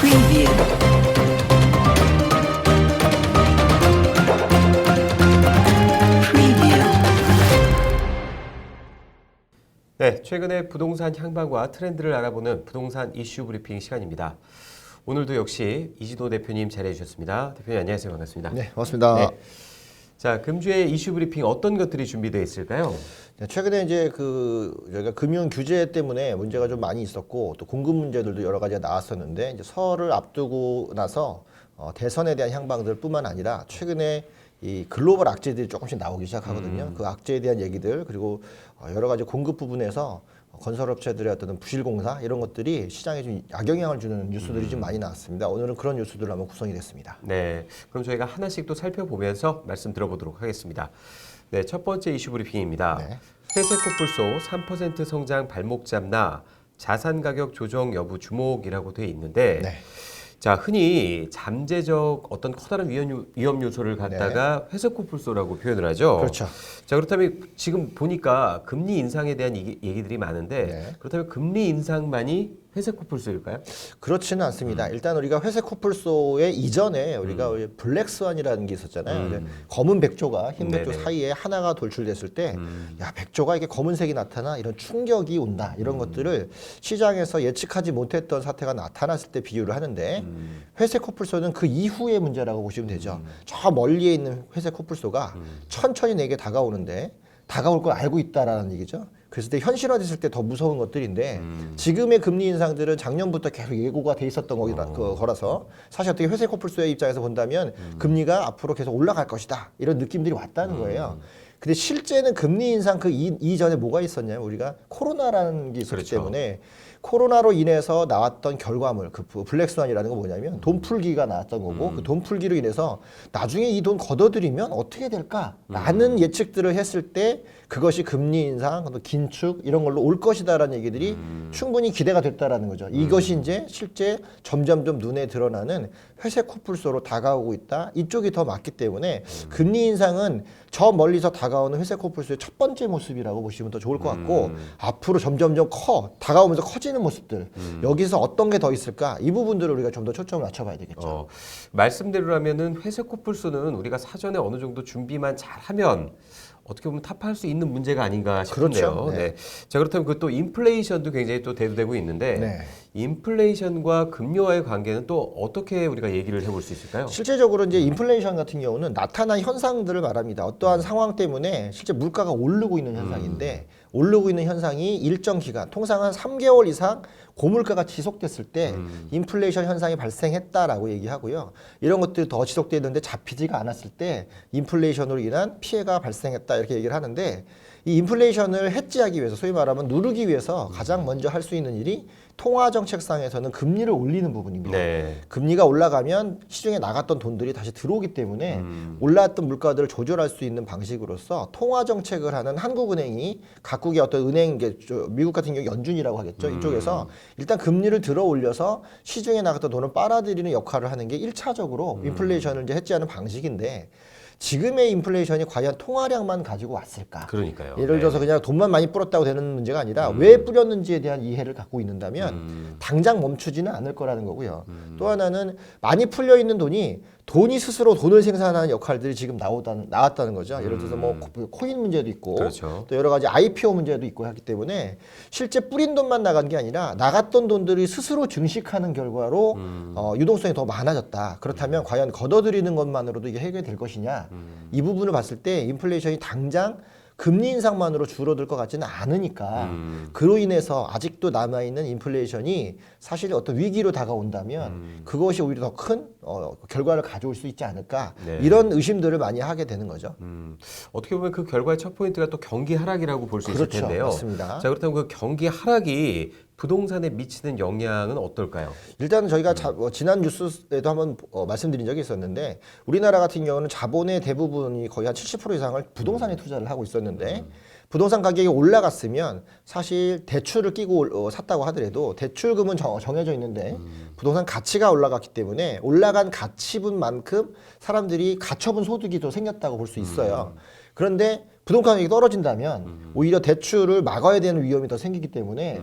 Preview. Preview. 네, 최근의 부동산 향방과 트렌드를 알아보는 부동산 이슈 브리핑 시간입니다. 오늘도 역시 이진호 대표님 자리해 주셨습니다. 대표님 안녕하세요. 반갑습니다. 네, 반갑습니다. 네. 자, 금주의 이슈 브리핑 어떤 것들이 준비되어 있을까요? 네, 최근에 이제 저희가 금융 규제 때문에 문제가 좀 많이 있었고 또 공급 문제들도 여러 가지가 나왔었는데 이제 설을 앞두고 나서 대선에 대한 향방들뿐만 아니라 최근에 이 글로벌 악재들이 조금씩 나오기 시작하거든요. 그 악재에 대한 얘기들 그리고 여러 가지 공급 부분에서 건설업체들의 어떤 부실공사 이런 것들이 시장에 좀 악영향을 주는 뉴스들이 좀 많이 나왔습니다. 오늘은 그런 뉴스들로 한번 구성이 됐습니다. 네, 그럼 저희가 하나씩 또 살펴보면서 말씀 들어보도록 하겠습니다. 네, 첫 번째 이슈 브리핑입니다. 네. 회색 코뿔소 3% 성장 발목 잡나 자산 가격 조정 여부 주목이라고 되어 있는데 네. 자, 흔히 잠재적 어떤 커다란 위험 요소를 갖다가 회색 코뿔소라고 표현을 하죠. 그렇죠. 자, 그렇다면 지금 보니까 금리 인상에 대한 얘기들이 많은데 네. 그렇다면 금리 인상만이 회색 코뿔소일까요? 그렇지는 않습니다. 일단 우리가 회색 코뿔소의 이전에 우리가 블랙스완이라는 게 있었잖아요. 근데 검은 백조가 흰 백조 네네. 사이에 하나가 돌출됐을 때, 야 백조가 이게 검은색이 나타나 이런 충격이 온다 이런 것들을 시장에서 예측하지 못했던 사태가 나타났을 때 비유를 하는데 회색 코뿔소는 그 이후의 문제라고 보시면 되죠. 저 멀리에 있는 회색 코뿔소가 천천히 내게 다가오는데 다가올 걸 알고 있다라는 얘기죠. 그랬을 때 현실화됐을 때 더 무서운 것들인데 지금의 금리 인상들은 작년부터 계속 예고가 돼 있었던 거라서 사실 어떻게 회색 코뿔소의 입장에서 본다면 금리가 앞으로 계속 올라갈 것이다 이런 느낌들이 왔다는 거예요. 근데 실제는 금리 인상 그 이전에 뭐가 있었냐면 우리가 코로나라는 게 있었기 그렇죠. 때문에 코로나로 인해서 나왔던 결과물, 그 블랙스완이라는 건 뭐냐면 돈 풀기가 나왔던 거고 그 돈 풀기로 인해서 나중에 이 돈 걷어들이면 어떻게 될까라는 예측들을 했을 때 그것이 금리 인상, 또 긴축 이런 걸로 올 것이다라는 얘기들이 충분히 기대가 됐다라는 거죠. 이것이 이제 실제 점점점 눈에 드러나는 회색 코뿔소로 다가오고 있다. 이쪽이 더 맞기 때문에 금리 인상은 저 멀리서 다가오는 회색 코뿔소의 첫 번째 모습이라고 보시면 더 좋을 것 같고 앞으로 점점점 다가오면서 커지는 모습들 여기서 어떤 게 더 있을까 이 부분들을 우리가 좀 더 초점을 맞춰봐야 되겠죠. 말씀대로라면은 회색 코뿔소는 우리가 사전에 어느 정도 준비만 잘하면 어떻게 보면 타파할 수 있는 문제가 아닌가 싶은데요. 그렇죠. 네. 네. 자, 그렇다면 그 또 인플레이션도 굉장히 또 대두되고 있는데 네. 인플레이션과 금리와의 관계는 또 어떻게 우리가 얘기를 해볼 수 있을까요? 실제적으로 이제 인플레이션 같은 경우는 나타난 현상들을 말합니다. 어떠한 상황 때문에 실제 물가가 오르고 있는 현상인데 오르고 있는 현상이 일정 기간, 통상 한 3개월 이상 고물가가 지속됐을 때 인플레이션 현상이 발생했다라고 얘기하고요. 이런 것들이 더 지속되는데 잡히지가 않았을 때 인플레이션으로 인한 피해가 발생했다 이렇게 얘기를 하는데 이 인플레이션을 해지하기 위해서 소위 말하면 누르기 위해서 가장 먼저 할 수 있는 일이 통화 정책상에서는 금리를 올리는 부분입니다. 네. 금리가 올라가면 시중에 나갔던 돈들이 다시 들어오기 때문에 올라왔던 물가들을 조절할 수 있는 방식으로서 통화 정책을 하는 한국은행이 각국의 어떤 은행, 미국 같은 경우 연준이라고 하겠죠. 이쪽에서 일단 금리를 들어 올려서 시중에 나갔던 돈을 빨아들이는 역할을 하는 게 1차적으로 인플레이션을 이제 해지하는 방식인데 지금의 인플레이션이 과연 통화량만 가지고 왔을까? 그러니까요. 예를 들어서 그냥 돈만 많이 뿌렸다고 되는 문제가 아니라 왜 뿌렸는지에 대한 이해를 갖고 있는다면 당장 멈추지는 않을 거라는 거고요. 또 하나는 많이 풀려 있는 돈이 스스로 돈을 생산하는 역할들이 지금 나왔다는 거죠. 예를 들어서 뭐 코인 문제도 있고 그렇죠. 또 여러 가지 IPO 문제도 있고 하기 때문에 실제 뿌린 돈만 나간 게 아니라 나갔던 돈들이 스스로 증식하는 결과로 유동성이 더 많아졌다. 그렇다면 과연 걷어들이는 것만으로도 이게 해결될 것이냐. 이 부분을 봤을 때 인플레이션이 당장 금리 인상만으로 줄어들 것 같지는 않으니까 그로 인해서 아직도 남아있는 인플레이션이 사실 어떤 위기로 다가온다면 그것이 오히려 더 큰 결과를 가져올 수 있지 않을까 네. 이런 의심들을 많이 하게 되는 거죠. 어떻게 보면 그 결과의 첫 포인트가 또 경기 하락이라고 볼 수 있을 그렇죠. 텐데요. 맞습니다. 자, 그렇다면 그 경기 하락이 부동산에 미치는 영향은 어떨까요? 일단은 저희가 지난 뉴스에도 한번 말씀드린 적이 있었는데 우리나라 같은 경우는 자본의 대부분이 거의 한 70% 이상을 부동산에 투자를 하고 있었는데 부동산 가격이 올라갔으면 사실 대출을 끼고 샀다고 하더라도 대출금은 정해져 있는데 부동산 가치가 올라갔기 때문에 올라간 가치분만큼 사람들이 가처분 소득이 또 생겼다고 볼 수 있어요. 그런데 부동산 가격이 떨어진다면 오히려 대출을 막아야 되는 위험이 더 생기기 때문에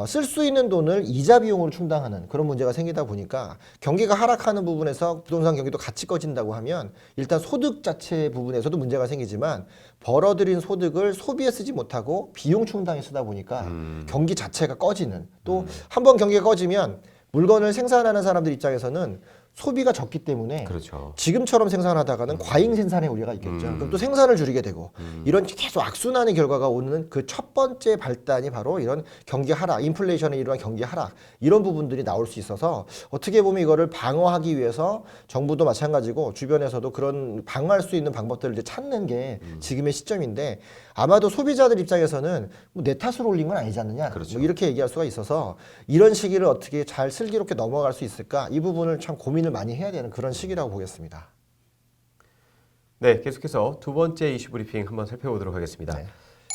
쓸 수 있는 돈을 이자 비용으로 충당하는 그런 문제가 생기다 보니까 경기가 하락하는 부분에서 부동산 경기도 같이 꺼진다고 하면 일단 소득 자체 부분에서도 문제가 생기지만 벌어들인 소득을 소비에 쓰지 못하고 비용 충당에 쓰다 보니까 경기 자체가 꺼지는 또 한 번 경기가 꺼지면 물건을 생산하는 사람들 입장에서는 소비가 적기 때문에 그렇죠. 지금처럼 생산하다가는 과잉 생산의 우려가 있겠죠. 그럼 또 생산을 줄이게 되고 이런 계속 악순환의 결과가 오는 그 첫 번째 발단이 바로 이런 경기 하락, 인플레이션에 이러한 경기 하락 이런 부분들이 나올 수 있어서 어떻게 보면 이거를 방어하기 위해서 정부도 마찬가지고 주변에서도 그런 방어할 수 있는 방법들을 이제 찾는 게 지금의 시점인데 아마도 소비자들 입장에서는 뭐 내 탓으로 올린 건 아니지 않느냐 그렇죠. 뭐 이렇게 얘기할 수가 있어서 이런 시기를 어떻게 잘 슬기롭게 넘어갈 수 있을까 이 부분을 참 고민을 많이 해야 되는 그런 시기라고 보겠습니다. 네, 계속해서 두 번째 이슈 브리핑 한번 살펴보도록 하겠습니다. 네.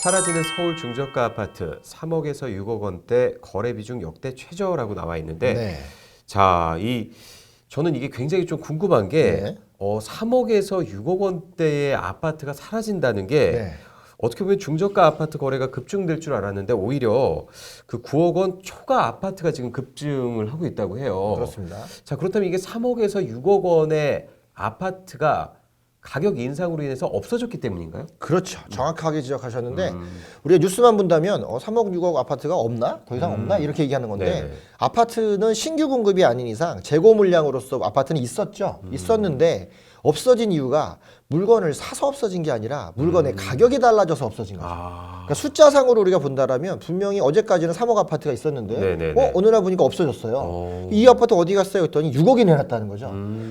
사라지는 서울 중저가 아파트 3억에서 6억 원대 거래 비중 역대 최저라고 나와 있는데 네. 자, 저는 이게 굉장히 좀 궁금한 게 네. 3억에서 6억 원대의 아파트가 사라진다는 게 네. 어떻게 보면 중저가 아파트 거래가 급증될 줄 알았는데 오히려 그 9억 원 초과 아파트가 지금 급증을 하고 있다고 해요. 그렇습니다. 자, 그렇다면 이게 3억에서 6억 원의 아파트가 가격 인상으로 인해서 없어졌기 때문인가요? 그렇죠. 정확하게 지적하셨는데 우리가 뉴스만 본다면 3억 6억 아파트가 없나? 더 이상 없나? 이렇게 얘기하는 건데 네네. 아파트는 신규 공급이 아닌 이상 재고 물량으로서 아파트는 있었죠. 있었는데 없어진 이유가 물건을 사서 없어진 게 아니라 물건의 가격이 달라져서 없어진 거죠. 그러니까 숫자상으로 우리가 본다라면 분명히 어제까지는 3억 아파트가 있었는데 네네네. 어느 날 보니까 없어졌어요. 이 아파트 어디 갔어요? 했더니 6억이 내놨다는 거죠.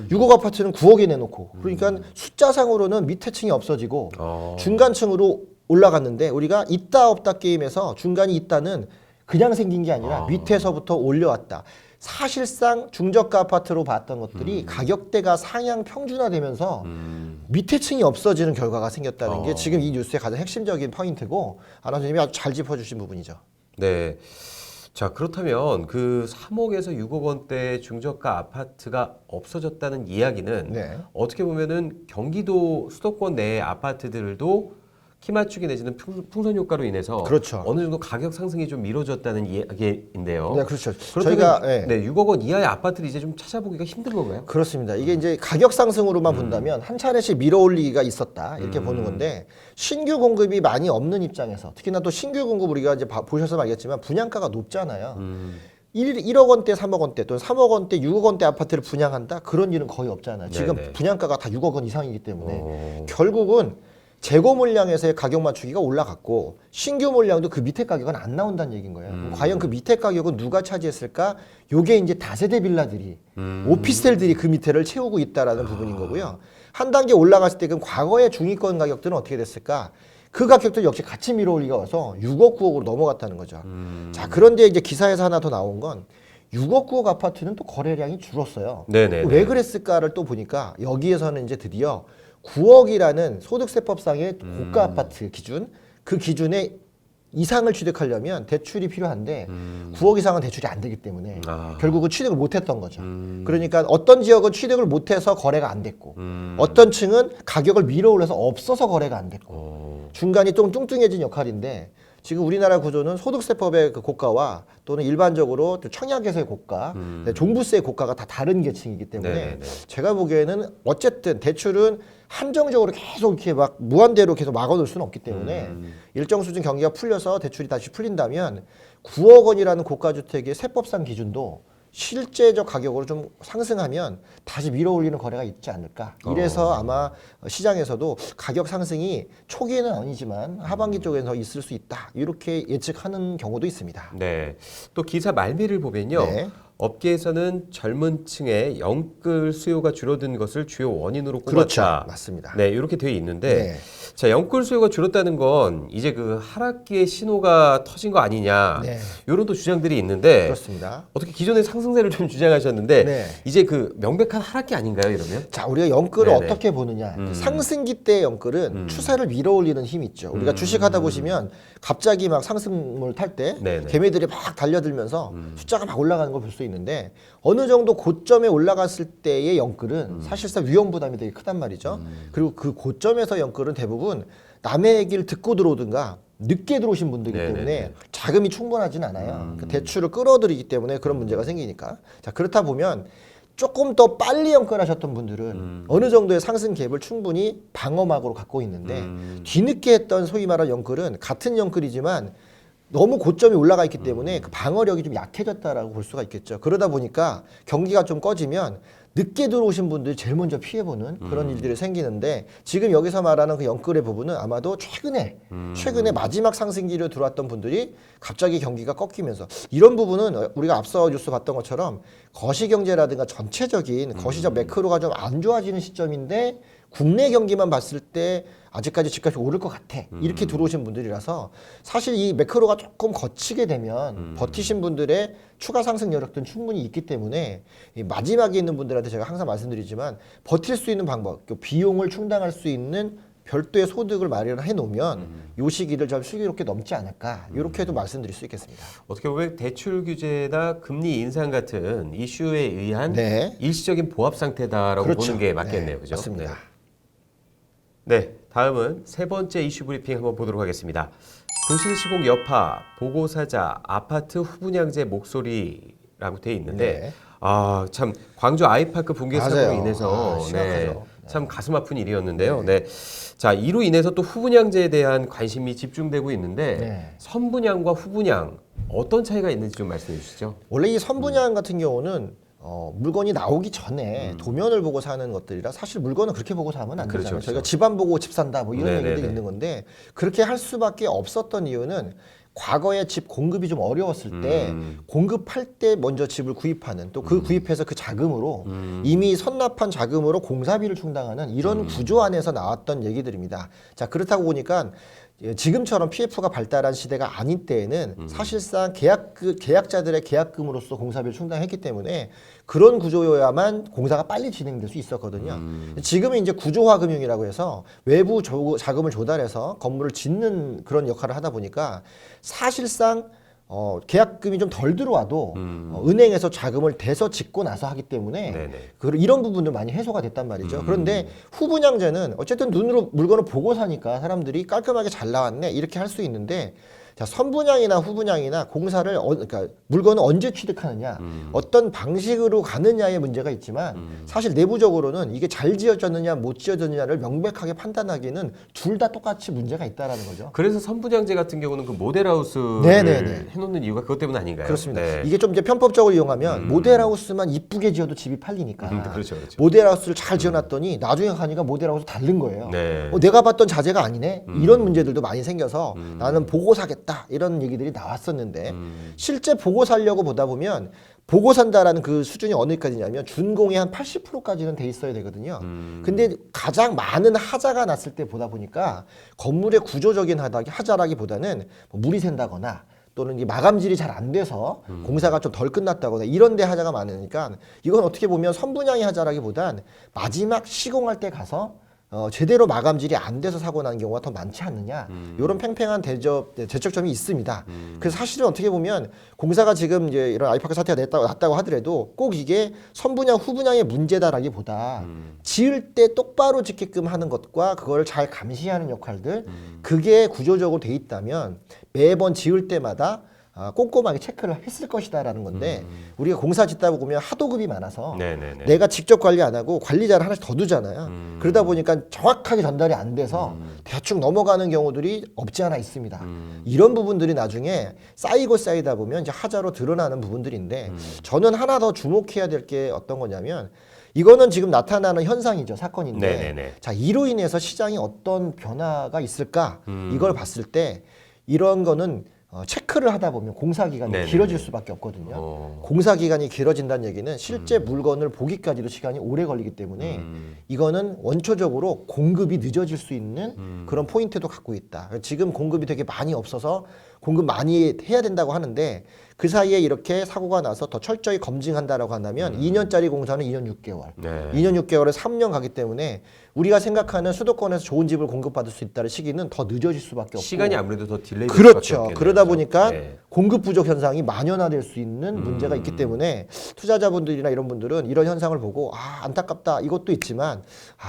6억 아파트는 9억에 내놓고 그러니까 숫자상으로는 밑에 층이 없어지고 중간층으로 올라갔는데 우리가 있다 없다 게임에서 중간이 있다는 그냥 생긴 게 아니라 밑에서부터 올려왔다. 사실상 중저가 아파트로 봤던 것들이 가격대가 상향 평준화되면서 밑에 층이 없어지는 결과가 생겼다는 게 지금 이 뉴스의 가장 핵심적인 포인트고 아나운서님이 아주 잘 짚어주신 부분이죠. 네. 자, 그렇다면 그 3억에서 6억 원대 중저가 아파트가 없어졌다는 이야기는 네. 어떻게 보면은 경기도 수도권 내의 아파트들도 키 맞추기 내지는 풍선 효과로 인해서 그렇죠. 어느 정도 가격 상승이 좀 미뤄졌다는 이야기인데요. 네, 그렇죠. 그렇다면 저희가 네. 6억 원 이하의 아파트를 이제 좀 찾아보기가 힘든 건가요? 그렇습니다. 이게 이제 가격 상승으로만 본다면 한 차례씩 밀어올리기가 있었다 이렇게 보는 건데 신규 공급이 많이 없는 입장에서 특히나 또 신규 공급 우리가 이제 보셔서 알겠지만 분양가가 높잖아요. 1억 원대, 3억 원대 또는 3억 원대, 6억 원대 아파트를 분양한다? 그런 일은 거의 없잖아요. 지금 네네. 분양가가 다 6억 원 이상이기 때문에 결국은 재고 물량에서의 가격 맞추기가 올라갔고 신규 물량도 그 밑에 가격은 안 나온다는 얘기인 거예요. 그럼 과연 그 밑에 가격은 누가 차지했을까? 요게 이제 다세대 빌라들이 오피스텔들이 그 밑에를 채우고 있다라는 부분인 거고요. 한 단계 올라갔을 때 그럼 과거의 중위권 가격들은 어떻게 됐을까? 그 가격들 역시 같이 밀어올리가 와서 6억, 9억으로 넘어갔다는 거죠. 자, 그런데 이제 기사에서 하나 더 나온 건 6억, 9억 아파트는 또 거래량이 줄었어요. 네네네. 왜 그랬을까를 또 보니까 여기에서는 이제 드디어 9억이라는 소득세법상의 고가 아파트 기준, 그 기준에 이상을 취득하려면 대출이 필요한데 9억 이상은 대출이 안 되기 때문에 결국은 취득을 못했던 거죠. 그러니까 어떤 지역은 취득을 못해서 거래가 안 됐고 어떤 층은 가격을 밀어올려서 없어서 거래가 안 됐고 중간이 좀 뚱뚱해진 역할인데 지금 우리나라 구조는 소득세법의 그 고가와 또는 일반적으로 청약에서의 고가, 종부세의 고가가 다 다른 계층이기 때문에 네네네. 제가 보기에는 어쨌든 대출은 한정적으로 계속 이렇게 막 무한대로 계속 막아놓을 수는 없기 때문에 일정 수준 경기가 풀려서 대출이 다시 풀린다면 9억 원이라는 고가주택의 세법상 기준도 실제적 가격으로 좀 상승하면 다시 밀어올리는 거래가 있지 않을까. 이래서 아마 시장에서도 가격 상승이 초기에는 아니지만 하반기 쪽에서 있을 수 있다. 이렇게 예측하는 경우도 있습니다. 네. 또 기사 말미를 보면요. 네. 업계에서는 젊은 층의 영끌 수요가 줄어든 것을 주요 원인으로 그렇죠. 꼽았다. 맞습니다. 네, 이렇게 되어 있는데 네. 자, 영끌 수요가 줄었다는 건 이제 그 하락기의 신호가 터진 거 아니냐. 네. 이런 또 주장들이 있는데 그렇습니다. 어떻게 기존의 상승세를 좀 주장하셨는데 네. 이제 그 명백한 하락기 아닌가요, 이러면? 자, 우리가 영끌을 네네. 어떻게 보느냐. 상승기 때의 영끌은 추세를 밀어올리는 힘이 있죠. 우리가 주식하다 보시면 갑자기 막 상승을 탈 때 네네. 개미들이 막 달려들면서 숫자가 막 올라가는 걸 볼 수 있는데 어느 정도 고점에 올라갔을 때의 영끌은 사실상 위험 부담이 되게 크단 말이죠. 그리고 그 고점에서 영끌은 대부분 남의 얘기를 듣고 들어오든가 늦게 들어오신 분들이기 네네네. 때문에 자금이 충분하진 않아요. 그 대출을 끌어들이기 때문에 그런 문제가 생기니까. 자, 그렇다 보면 조금 더 빨리 영끌하셨던 분들은 어느 정도의 상승 갭을 충분히 방어막으로 갖고 있는데 뒤늦게 했던 소위 말하는 영끌은 같은 영끌이지만 너무 고점이 올라가 있기 때문에 그 방어력이 좀 약해졌다라고 볼 수가 있겠죠. 그러다 보니까 경기가 좀 꺼지면 늦게 들어오신 분들이 제일 먼저 피해보는 그런 일들이 생기는데 지금 여기서 말하는 그 영끌의 부분은 아마도 최근에 마지막 상승기로 들어왔던 분들이 갑자기 경기가 꺾이면서 이런 부분은 우리가 앞서 뉴스 봤던 것처럼 거시경제라든가 전체적인 거시적 매크로가 좀 안 좋아지는 시점인데 국내 경기만 봤을 때 아직까지 집값이 오를 것 같아 이렇게 들어오신 분들이라서 사실 이 매크로가 조금 거치게 되면 버티신 분들의 추가 상승 여력들은 충분히 있기 때문에 이 마지막에 있는 분들한테 제가 항상 말씀드리지만 버틸 수 있는 방법, 그 비용을 충당할 수 있는 별도의 소득을 마련해 놓으면 요 시기를 좀 슬기롭게 넘지 않을까 이렇게도 말씀드릴 수 있겠습니다. 어떻게 보면 대출 규제나 금리 인상 같은 이슈에 의한 네. 일시적인 보합 상태다라고 그렇죠. 보는 게 맞겠네요. 네, 그죠? 맞습니다. 네, 다음은 세 번째 이슈 브리핑 한번 보도록 하겠습니다. 도실시공 여파, 보고사자, 아파트 후분양제 목소리라고 돼 있는데 네. 아, 참 광주 아이파크 붕괴 사고로 맞아요. 인해서 심각하죠. 참 가슴 아픈 일이었는데요. 네. 자, 이로 인해서 또 후분양제에 대한 관심이 집중되고 있는데 네. 선분양과 후분양 어떤 차이가 있는지 좀 말씀해 주시죠. 원래 이 선분양 같은 경우는 물건이 나오기 전에 도면을 보고 사는 것들이라 사실 물건은 그렇게 보고 사면 안 그렇죠, 되잖아요. 그렇죠. 저희가 집안 보고 집 산다 뭐 이런 네네네. 얘기도 있는 건데 그렇게 할 수밖에 없었던 이유는 과거에 집 공급이 좀 어려웠을 때 공급할 때 먼저 집을 구입하는 또 그 구입해서 그 자금으로 이미 선납한 자금으로 공사비를 충당하는 이런 구조 안에서 나왔던 얘기들입니다. 자, 그렇다고 보니까 지금처럼 PF가 발달한 시대가 아닌 때에는 사실상 계약자들의 계약금으로서 공사비를 충당했기 때문에 그런 구조여야만 공사가 빨리 진행될 수 있었거든요. 지금은 이제 구조화금융이라고 해서 외부 자금을 조달해서 건물을 짓는 그런 역할을 하다 보니까 사실상 계약금이 좀 덜 들어와도 은행에서 자금을 대서 짓고 나서 하기 때문에 네네. 이런 부분도 많이 해소가 됐단 말이죠. 그런데 후분양제는 어쨌든 눈으로 물건을 보고 사니까 사람들이 깔끔하게 잘 나왔네 이렇게 할 수 있는데 자, 선분양이나 후분양이나 공사를 그러니까 물건을 언제 취득하느냐 어떤 방식으로 가느냐의 문제가 있지만 사실 내부적으로는 이게 잘 지어졌느냐 못 지어졌느냐를 명백하게 판단하기는 둘 다 똑같이 문제가 있다라는 거죠. 그래서 선분양제 같은 경우는 그 모델하우스를 네네네. 해놓는 이유가 그것 때문 아닌가요? 그렇습니다. 네. 이게 좀 이제 편법적으로 이용하면 모델하우스만 이쁘게 지어도 집이 팔리니까 그렇죠, 그렇죠. 모델하우스를 잘 지어놨더니 나중에 가니까 모델하우스 다른 거예요. 네. 내가 봤던 자재가 아니네. 이런 문제들도 많이 생겨서 나는 보고 사겠다 이런 얘기들이 나왔었는데 실제 보고 살려고 보다 보면 보고 산다라는 그 수준이 어디까지냐면 준공의 한 80%까지는 돼 있어야 되거든요. 근데 가장 많은 하자가 났을 때 보다 보니까 건물의 구조적인 하자라기보다는 뭐 물이 샌다거나 또는 이 마감질이 잘 안 돼서 공사가 좀 덜 끝났다거나 이런 데 하자가 많으니까 이건 어떻게 보면 선분양의 하자라기보단 마지막 시공할 때 가서 제대로 마감질이 안 돼서 사고 나는 경우가 더 많지 않느냐 이런 팽팽한 대척점이 있습니다. 그래서 사실은 어떻게 보면 공사가 지금 이제 이런 아이파크 사태가 났다고 하더라도 꼭 이게 선분양 후분양의 문제다라기보다 지을 때 똑바로 짓게끔 하는 것과 그걸 잘 감시하는 역할들 그게 구조적으로 돼 있다면 매번 지을 때마다 꼼꼼하게 체크를 했을 것이다라는 건데 우리가 공사 짓다 보면 하도급이 많아서 네네네. 내가 직접 관리 안 하고 관리자를 하나씩 더 두잖아요. 그러다 보니까 정확하게 전달이 안 돼서 대충 넘어가는 경우들이 없지 않아 있습니다. 이런 부분들이 나중에 쌓이고 쌓이다 보면 이제 하자로 드러나는 부분들인데 저는 하나 더 주목해야 될 게 어떤 거냐면 이거는 지금 나타나는 현상이죠. 사건인데 네네네. 자, 이로 인해서 시장에 어떤 변화가 있을까 이걸 봤을 때 이런 거는 체크를 하다 보면 공사 기간이 네네. 길어질 수밖에 없거든요. 공사 기간이 길어진다는 얘기는 실제 물건을 보기까지도 시간이 오래 걸리기 때문에 이거는 원초적으로 공급이 늦어질 수 있는 그런 포인트도 갖고 있다. 지금 공급이 되게 많이 없어서 공급 많이 해야 된다고 하는데 그 사이에 이렇게 사고가 나서 더 철저히 검증한다라고 한다면 2년짜리 공사는 2년 6개월, 네. 2년 6개월에 3년 가기 때문에 우리가 생각하는 수도권에서 좋은 집을 공급받을 수 있다는 시기는 더 늦어질 수밖에 없고 시간이 아무래도 더 딜레이 될 그렇죠. 수밖에 없겠네요. 그러다 보니까 네. 공급 부족 현상이 만연화될 수 있는 문제가 있기 때문에 투자자분들이나 이런 분들은 이런 현상을 보고 안타깝다 이것도 있지만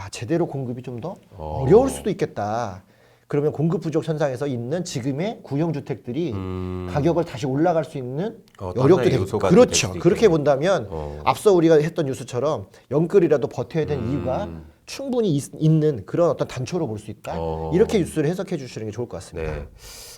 제대로 공급이 좀 더 어려울 수도 있겠다. 그러면 공급 부족 현상에서 있는 지금의 구형 주택들이 가격을 다시 올라갈 수 있는 여력도 하나의 되고 요소가 그렇죠. 될 수도 그렇게 있겠네요. 본다면 앞서 우리가 했던 뉴스처럼 영끌이라도 버텨야 되는 이유가 충분히 있는 그런 어떤 단초로 볼 수 있다. 이렇게 뉴스를 해석해 주시는 게 좋을 것 같습니다. 네.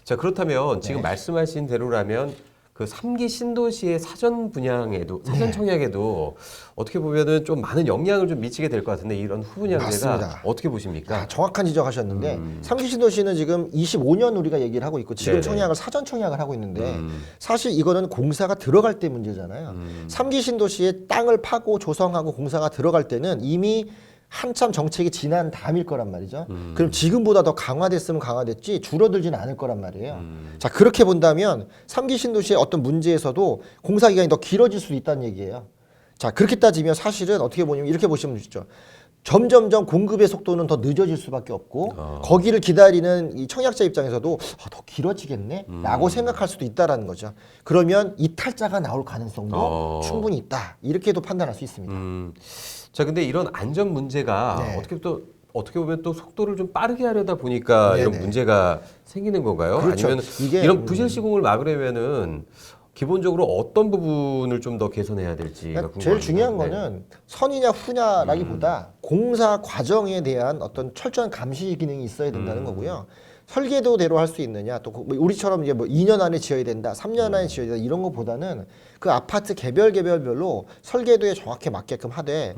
자, 그렇다면 네. 지금 말씀하신 대로라면 그 3기 신도시의 사전 분양에도 사전 청약에도 어떻게 보면은 좀 많은 영향을 좀 미치게 될 것 같은데 이런 후분양제가 맞습니다. 어떻게 보십니까? 정확한 지적하셨는데 삼기 신도시는 지금 25년 우리가 얘기를 하고 있고 지금 네네. 청약을 사전 청약을 하고 있는데 사실 이거는 공사가 들어갈 때 문제잖아요. 삼기 신도시에 땅을 파고 조성하고 공사가 들어갈 때는 이미 한참 정책이 지난 다음일 거란 말이죠. 그럼 지금보다 더 강화됐으면 강화됐지 줄어들지는 않을 거란 말이에요. 자, 그렇게 본다면 3기 신도시의 어떤 문제에서도 공사 기간이 더 길어질 수도 있다는 얘기예요. 자, 그렇게 따지면 사실은 어떻게 보냐면 이렇게 보시면 되죠. 점점점 공급의 속도는 더 늦어질 수밖에 없고 거기를 기다리는 이 청약자 입장에서도 더 길어지겠네 라고 생각할 수도 있다라는 거죠. 그러면 이탈자가 나올 가능성도 충분히 있다. 이렇게도 판단할 수 있습니다. 자, 근데 이런 안전 문제가 네. 어떻게 보면 또 속도를 좀 빠르게 하려다 보니까 이런 네네. 문제가 생기는 건가요? 그렇죠. 아니면 이게, 이런 부실 시공을 막으려면은 기본적으로 어떤 부분을 좀 더 개선해야 될지가 궁금합니다. 제일 중요한 네. 거는 선이냐 후냐라기보다 공사 과정에 대한 어떤 철저한 감시 기능이 있어야 된다는 거고요. 설계도대로 할 수 있느냐, 또 우리처럼 이제 뭐 2년 안에 지어야 된다, 3년 안에 지어야 된다 이런 것보다는 그 아파트 개별별로 설계도에 정확히 맞게끔 하되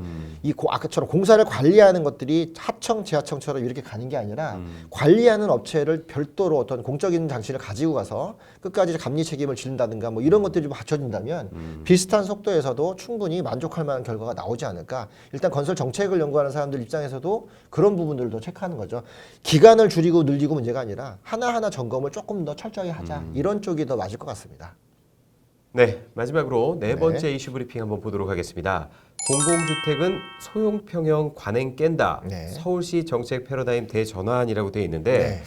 아까처럼 공사를 관리하는 것들이 하청, 지하청처럼 이렇게 가는 게 아니라 관리하는 업체를 별도로 어떤 공적인 장치를 가지고 가서 끝까지 감리 책임을 지른다든가 뭐 이런 것들이 좀 받쳐진다면 비슷한 속도에서도 충분히 만족할 만한 결과가 나오지 않을까. 일단 건설 정책을 연구하는 사람들 입장에서도 그런 부분들도 체크하는 거죠. 기간을 줄이고 늘리고 문제가 아니라 하나하나 점검을 조금 더 철저하게 하자. 이런 쪽이 더 맞을 것 같습니다. 네, 마지막으로 네 번째 이슈 브리핑 한번 보도록 하겠습니다. 공공주택은 소형평형 관행 깬다. 네. 서울시 정책 패러다임 대전환이라고 되어 있는데 네.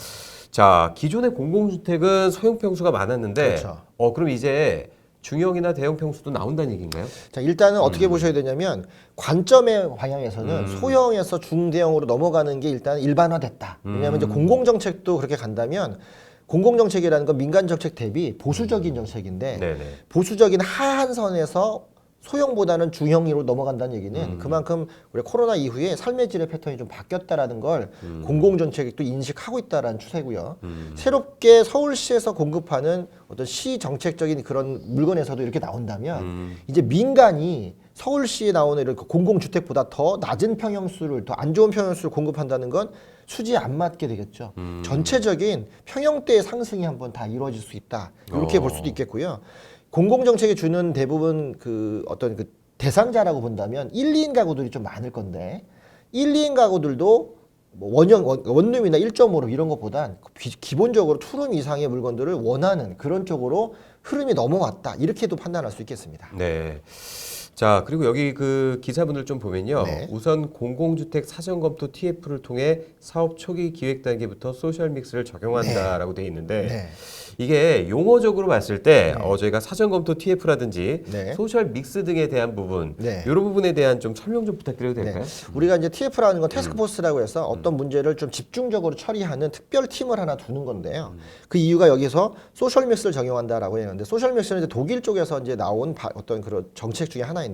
자, 기존의 공공주택은 소형평수가 많았는데 그렇죠. 그럼 이제 중형이나 대형평수도 나온다는 얘기인가요? 자, 일단은 어떻게 보셔야 되냐면 관점의 방향에서는 소형에서 중대형으로 넘어가는 게 일단 일반화됐다. 왜냐하면 이제 공공정책도 그렇게 간다면 공공정책이라는 건 민간정책 대비 보수적인 정책인데 네네. 보수적인 하한 선에서 소형보다는 중형으로 넘어간다는 얘기는 그만큼 우리 코로나 이후에 삶의 질의 패턴이 좀 바뀌었다라는 걸 공공정책이 또 인식하고 있다라는 추세고요. 새롭게 서울시에서 공급하는 어떤 시 정책적인 그런 물건에서도 이렇게 나온다면 이제 민간이 서울시에 나오는 이런 공공주택보다 더 낮은 평형수를 더 안 좋은 평형수를 공급한다는 건 수지에 안 맞게 되겠죠. 전체적인 평형대의 상승이 한번 다 이루어질 수 있다. 이렇게 볼 수도 있겠고요. 공공정책이 주는 대부분 그 어떤 그 대상자라고 본다면 1, 2인 가구들이 좀 많을 건데 1, 2인 가구들도 뭐 원룸이나 1.5룸 이런 것보단 기본적으로 투룸 이상의 물건들을 원하는 그런 쪽으로 흐름이 넘어왔다. 이렇게도 판단할 수 있겠습니다. 네. 자, 그리고 여기 그 기사분을 좀 보면요. 네. 우선 공공주택 사전검토 TF를 통해 사업 초기 기획 단계부터 소셜 믹스를 적용한다라고 돼 있는데 네. 이게 용어적으로 봤을 때 저희가 사전검토 TF라든지 네. 소셜 믹스 등에 대한 부분 네. 이런 부분에 대한 좀 설명 좀 부탁드려도 될까요? 우리가 이제 TF라는 건 태스크포스라고 해서 어떤 문제를 좀 집중적으로 처리하는 특별 팀을 하나 두는 건데요. 그 이유가 여기서 소셜 믹스를 적용한다라고 했는데 소셜 믹스는 이제 독일 쪽에서 이제 나온 어떤 그런 정책 중에 하나인데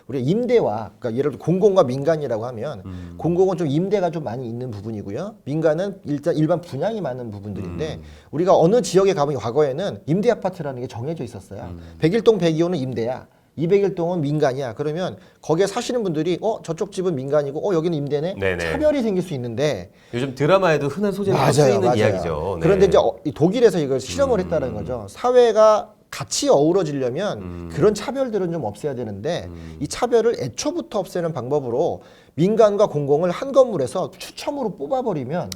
우리가 임대와 그러니까 예를 들어 공공과 민간이라고 하면 공공은 좀 임대가 좀 많이 있는 부분이고요. 민간은 일반 분양이 많은 부분들인데 우리가 어느 지역에 가보면 과거에는 임대 아파트라는 게 정해져 있었어요. 101동 102호는 임대야. 201동은 민간이야. 그러면 거기에 사시는 분들이 저쪽 집은 민간이고 여기는 임대네. 네네. 차별이 생길 수 있는데 요즘 드라마에도 흔한 소재로 쓰이는 이야기죠. 네. 그런데 이제 독일에서 이걸 실험을 했다는 거죠. 사회가 같이 어우러지려면 그런 차별들은 좀 없애야 되는데 이 차별을 애초부터 없애는 방법으로 민간과 공공을 한 건물에서 추첨으로 뽑아버리면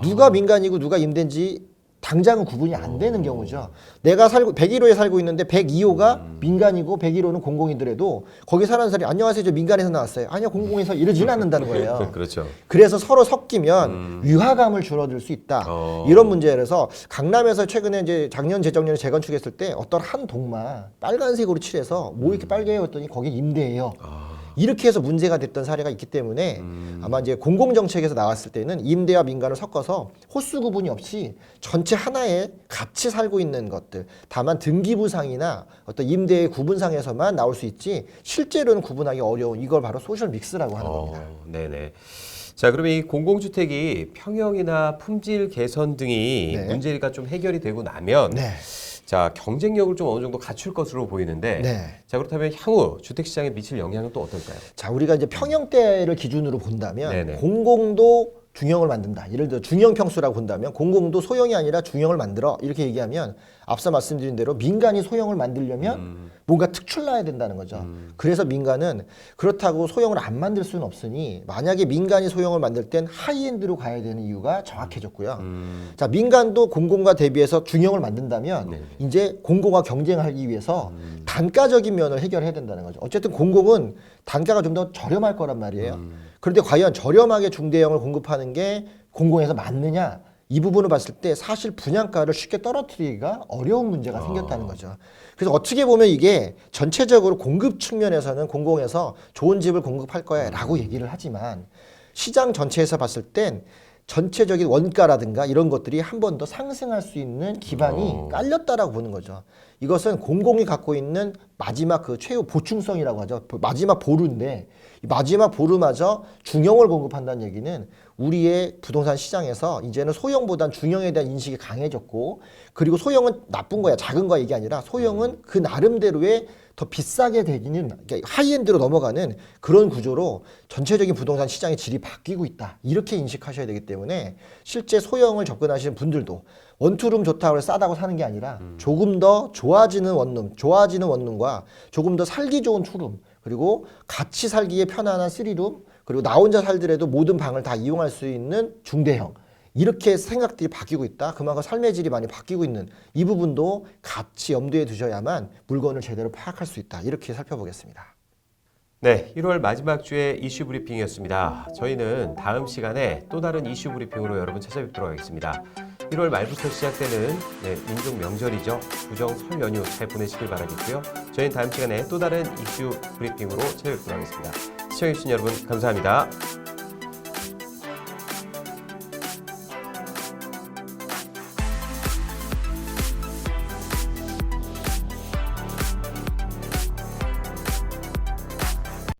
누가 민간이고 누가 임대인지 당장은 구분이 안 되는 경우죠. 내가 101호에 살고 있는데 102호가 민간이고 101호는 공공이더라도 거기 사는 사람이 안녕하세요, 저 민간에서 나왔어요. 아니요, 공공에서 이러지는 않는다는 거예요. 그렇죠. 그래서 서로 섞이면 위화감을 줄어들 수 있다. 이런 문제라서 강남에서 최근에 이제 작년 재정년에 재건축했을 때 어떤 한 동마 빨간색으로 칠해서 뭐 이렇게 빨개요 했더니 거기 임대예요. 이렇게 해서 문제가 됐던 사례가 있기 때문에 아마 이제 공공정책에서 나왔을 때는 임대와 민간을 섞어서 호수 구분이 없이 전체 하나에 같이 살고 있는 것들, 다만 등기부상이나 어떤 임대의 구분상에서만 나올 수 있지 실제로는 구분하기 어려운 이걸 바로 소셜 믹스라고 하는 겁니다. 네네. 자, 그러면 이 공공주택이 평형이나 품질 개선 등이 네. 문제가 좀 해결이 되고 나면 네. 자, 경쟁력을 좀 어느 정도 갖출 것으로 보이는데 네. 자, 그렇다면 향후 주택시장에 미칠 영향은 또 어떨까요? 자, 우리가 이제 평형대를 기준으로 본다면 네네. 공공도 중형을 만든다. 예를 들어 중형 평수라고 본다면 공공도 소형이 아니라 중형을 만들어 이렇게 얘기하면 앞서 말씀드린 대로 민간이 소형을 만들려면 뭔가 특출나야 된다는 거죠. 그래서 민간은 그렇다고 소형을 안 만들 수는 없으니 만약에 민간이 소형을 만들 땐 하이엔드로 가야 되는 이유가 정확해졌고요. 자, 민간도 공공과 대비해서 중형을 만든다면 네네. 이제 공공과 경쟁하기 위해서 단가적인 면을 해결해야 된다는 거죠. 어쨌든 공공은 단가가 좀 더 저렴할 거란 말이에요. 그런데 과연 저렴하게 중대형을 공급하는 게 공공에서 맞느냐? 이 부분을 봤을 때 사실 분양가를 쉽게 떨어뜨리기가 어려운 문제가 생겼다는 거죠. 그래서 어떻게 보면 이게 전체적으로 공급 측면에서는 공공에서 좋은 집을 공급할 거야 라고 얘기를 하지만 시장 전체에서 봤을 땐 전체적인 원가라든가 이런 것들이 한 번 더 상승할 수 있는 기반이 깔렸다라고 보는 거죠. 이것은 공공이 갖고 있는 마지막 그 최후 보충성이라고 하죠. 마지막 보루인데 이 마지막 보루마저 중형을 공급한다는 얘기는 우리의 부동산 시장에서 이제는 소형보단 중형에 대한 인식이 강해졌고 그리고 소형은 나쁜 거야, 작은 거야 이게 아니라 소형은 그 나름대로의 더 비싸게 되기는 그러니까 하이엔드로 넘어가는 그런 구조로 전체적인 부동산 시장의 질이 바뀌고 있다. 이렇게 인식하셔야 되기 때문에 실제 소형을 접근하시는 분들도 원투룸 좋다고 해서 싸다고 사는 게 아니라 조금 더 좋아지는 원룸과 조금 더 살기 좋은 투룸 그리고 같이 살기에 편안한 쓰리룸 그리고 나 혼자 살더라도 모든 방을 다 이용할 수 있는 중대형 이렇게 생각들이 바뀌고 있다. 그만큼 삶의 질이 많이 바뀌고 있는 이 부분도 같이 염두에 두셔야만 물건을 제대로 파악할 수 있다. 이렇게 살펴보겠습니다. 네, 1월 마지막 주의 이슈 브리핑이었습니다. 저희는 다음 시간에 또 다른 이슈 브리핑으로 여러분 찾아뵙도록 하겠습니다. 1월 말부터 시작되는 민족 명절이죠. 구정 설 연휴 잘 보내시길 바라겠고요. 저희는 다음 시간에 또 다른 이슈 브리핑으로 찾아뵙도록 하겠습니다. 시청해주신 여러분 감사합니다.